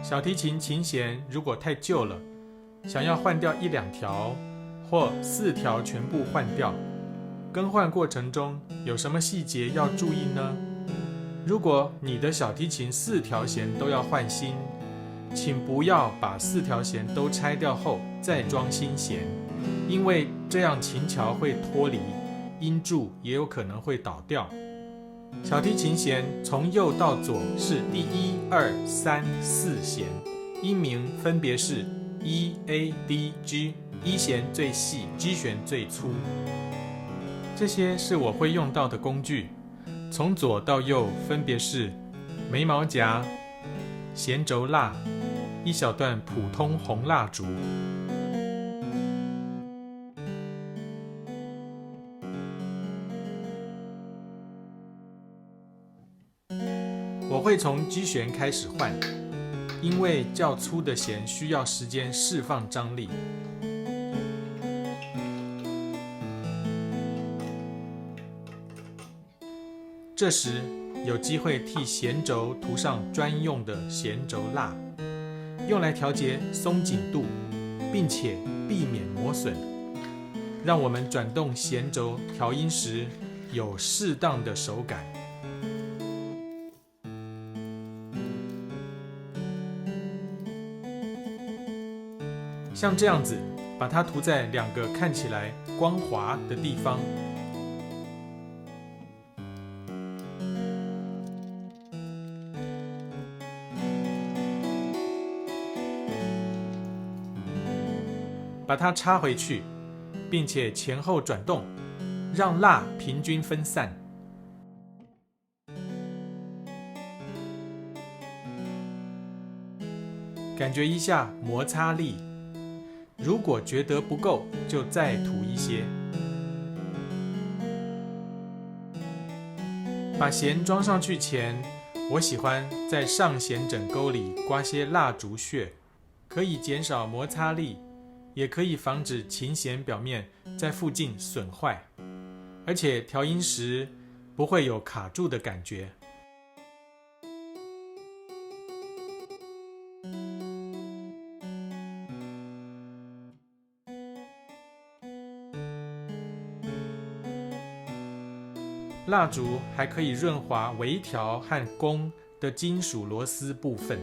小提琴琴弦如果太旧了，想要换掉1、2条或4条全部换掉，更换过程中有什么细节要注意呢？如果你的小提琴4条弦都要换新，请不要把4条弦都拆掉后再装新弦，因为这样琴桥会脱离，音柱也有可能会倒掉。小提琴弦从右到左是第1、2、3、4弦，音名分别是 E、A、D、G， 弦最细， G 弦最粗。这些是我会用到的工具，从左到右分别是眉毛夹、弦轴蜡、一小段普通红蜡烛。我会从 G 弦开始换，因为较粗的弦需要时间释放张力。这时有机会替弦轴涂上专用的弦轴蜡，用来调节松紧度，并且避免磨损，让我们转动弦轴调音时有适当的手感。像这样子，把它涂在2个看起来光滑的地方。把它插回去，并且前后转动，让蜡平均分散。感觉一下摩擦力，如果觉得不够，就再涂一些。把弦装上去前，我喜欢在上弦枕沟里刮些蜡烛屑，可以减少摩擦力，也可以防止琴弦表面在附近损坏，而且调音时不会有卡住的感觉。蜡烛还可以润滑微调和弓的金属螺丝部分。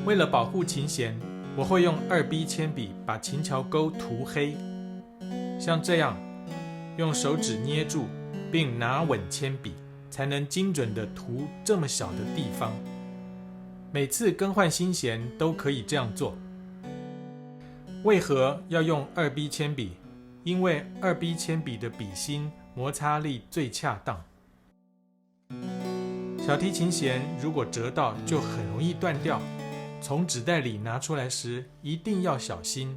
为了保护琴弦，我会用2B 铅笔把琴桥沟涂黑，像这样，用手指捏住并拿稳铅笔，才能精准地涂这么小的地方。每次更换新弦都可以这样做。为何要用2B 铅笔？因为2B 铅笔的笔芯摩擦力最恰当。小提琴弦如果折到，就很容易断掉。从纸袋里拿出来时一定要小心。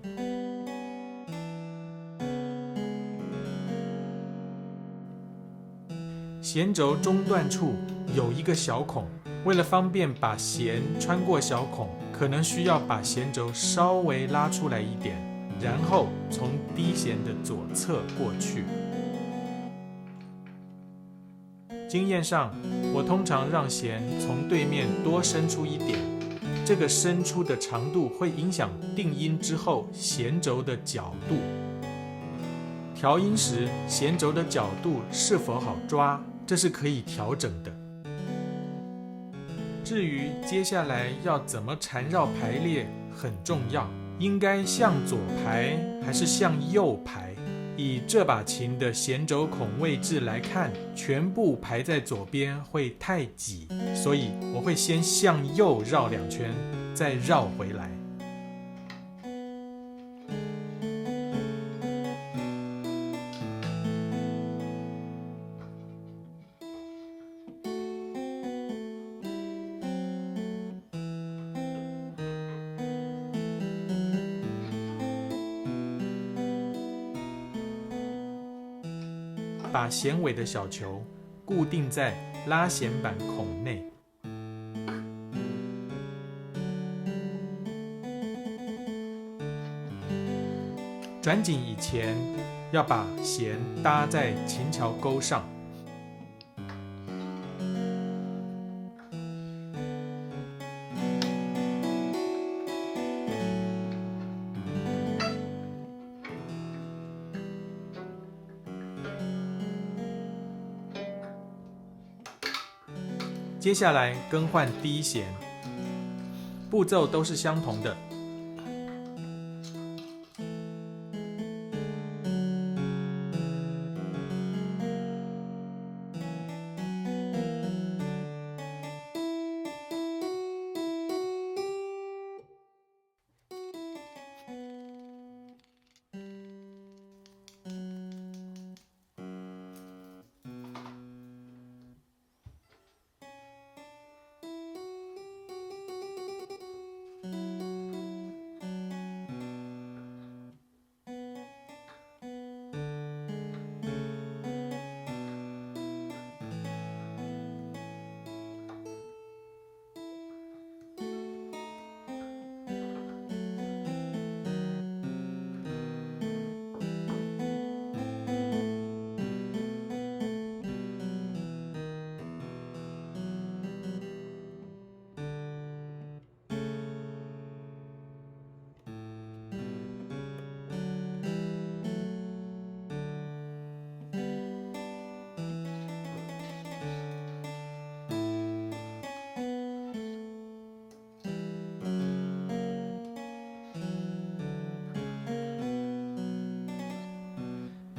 弦轴中段处有一个小孔，为了方便把弦穿过小孔，可能需要把弦轴稍微拉出来一点，然后从D弦的左侧过去。经验上，我通常让弦从对面多伸出一点，这个伸出的长度会影响定音之后弦轴的角度。调音时，弦轴的角度是否好抓，这是可以调整的。至于接下来要怎么缠绕排列很重要，应该向左排还是向右排？以这把琴的弦轴孔位置来看，全部排在左边会太挤，所以我会先向右绕2圈，再绕回来。把弦尾的小球固定在拉弦板孔内，转紧以前要把弦搭在琴桥钩上。接下来更换第一弦，步骤都是相同的。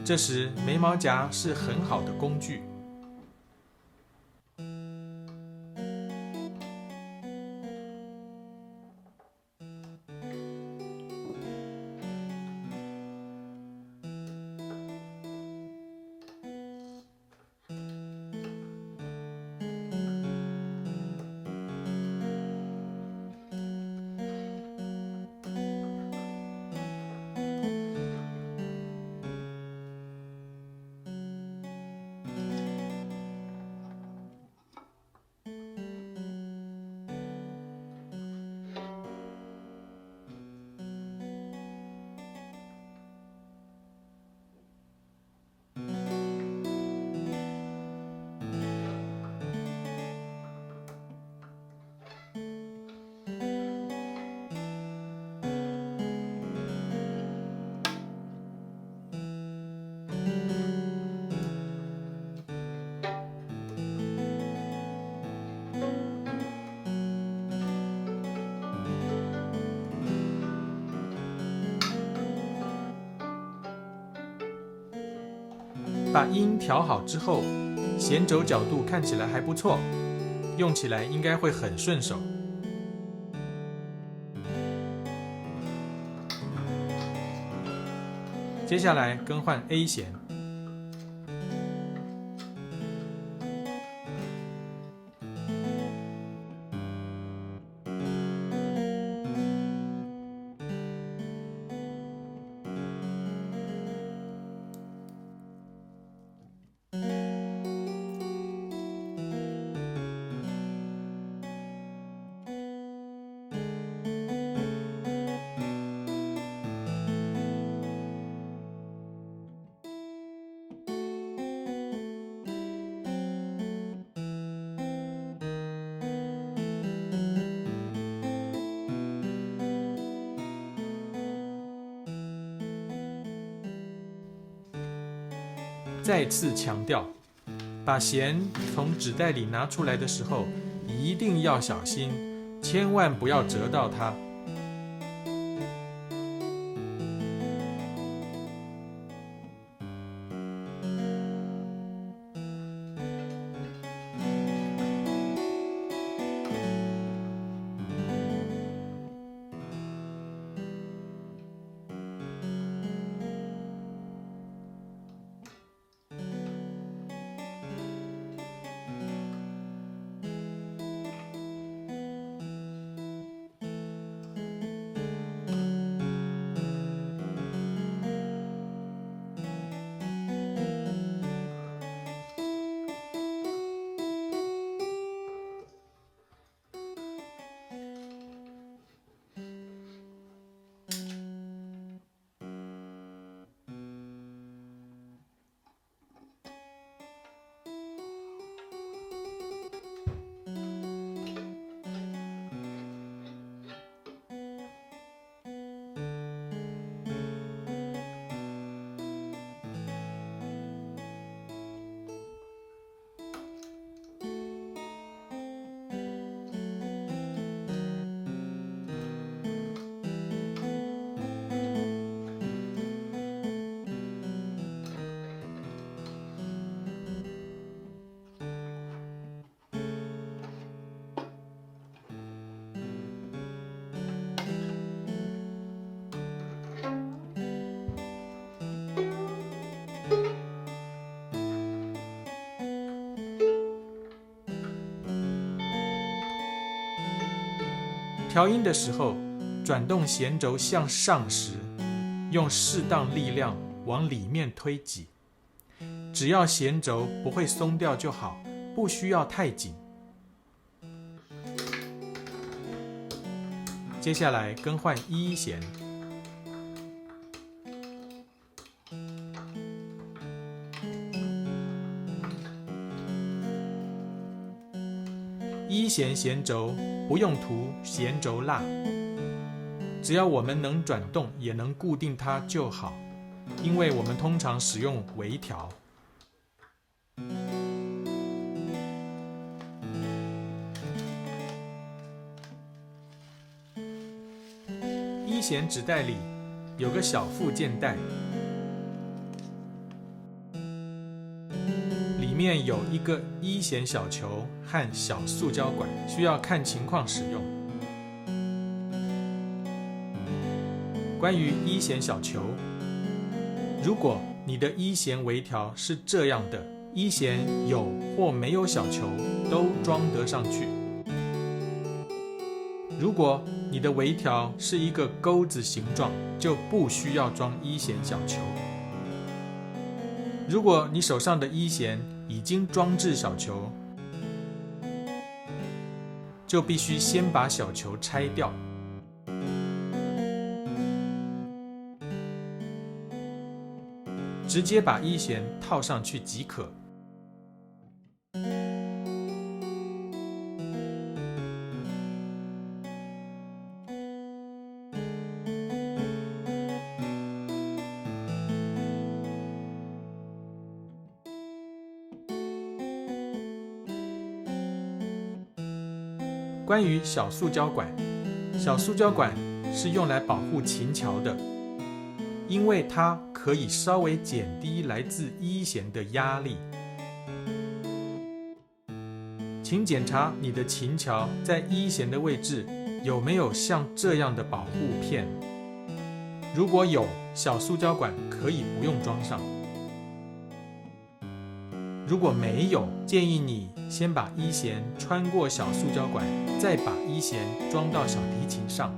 这时眉毛夹是很好的工具。把音调好之后，弦轴角度看起来还不错，用起来应该会很顺手。接下来更换 A 弦，再次强调，把弦从纸袋里拿出来的时候，一定要小心，千万不要折到它。调音的时候，转动弦轴向上时，用适当力量往里面推挤，只要弦轴不会松掉就好，不需要太紧。接下来更换一弦，一弦弦轴不用涂弦轴蜡，只要我们能转动也能固定它就好，因为我们通常使用微调。一弦纸袋里有个小附件袋，里面有一个一弦小球和小塑胶管，需要看情况使用。关于一弦小球，如果你的一弦微调是这样的，一弦有或没有小球都装得上去。如果你的微调是一个钩子形状，就不需要装一弦小球。如果你手上的一弦已经装置小球，就必须先把小球拆掉。直接把一弦套上去即可。关于小塑胶管，小塑胶管是用来保护琴桥的，因为它可以稍微减低来自一弦的压力。请检查你的琴桥在一弦的位置有没有像这样的保护片，如果有，小塑胶管可以不用装上。如果没有，建议你先把一弦穿过小塑胶管，再把一弦装到小提琴上。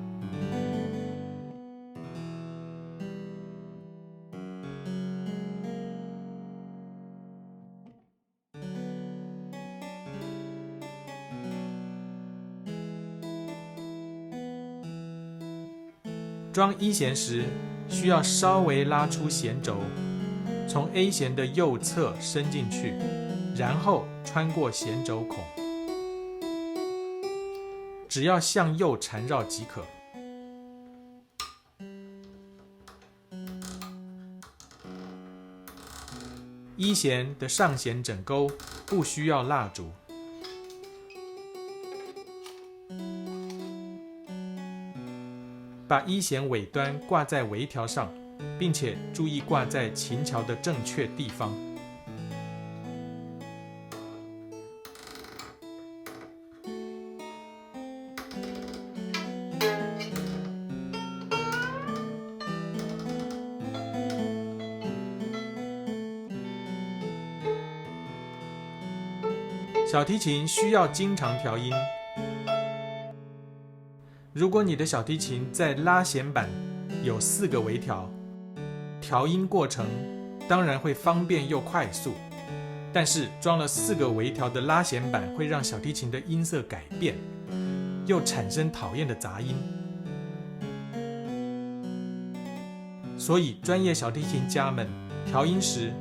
装一弦时，需要稍微拉出弦轴，从 A 弦的右侧伸进去，然后穿过弦轴孔，只要向右缠绕即可。一弦的上弦枕钩不需要蜡烛。把一弦尾端挂在微调上，并且注意挂在琴桥的正确地方。小提琴需要经常调音。如果你的小提琴在拉弦板有4个微调，调音过程当然会方便又快速，但是装了4个微调的拉弦板会让小提琴的音色改变，又产生讨厌的杂音。所以专业小提琴家们调音时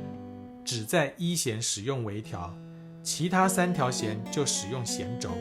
只在一弦使用微调，其他3条弦就使用弦轴。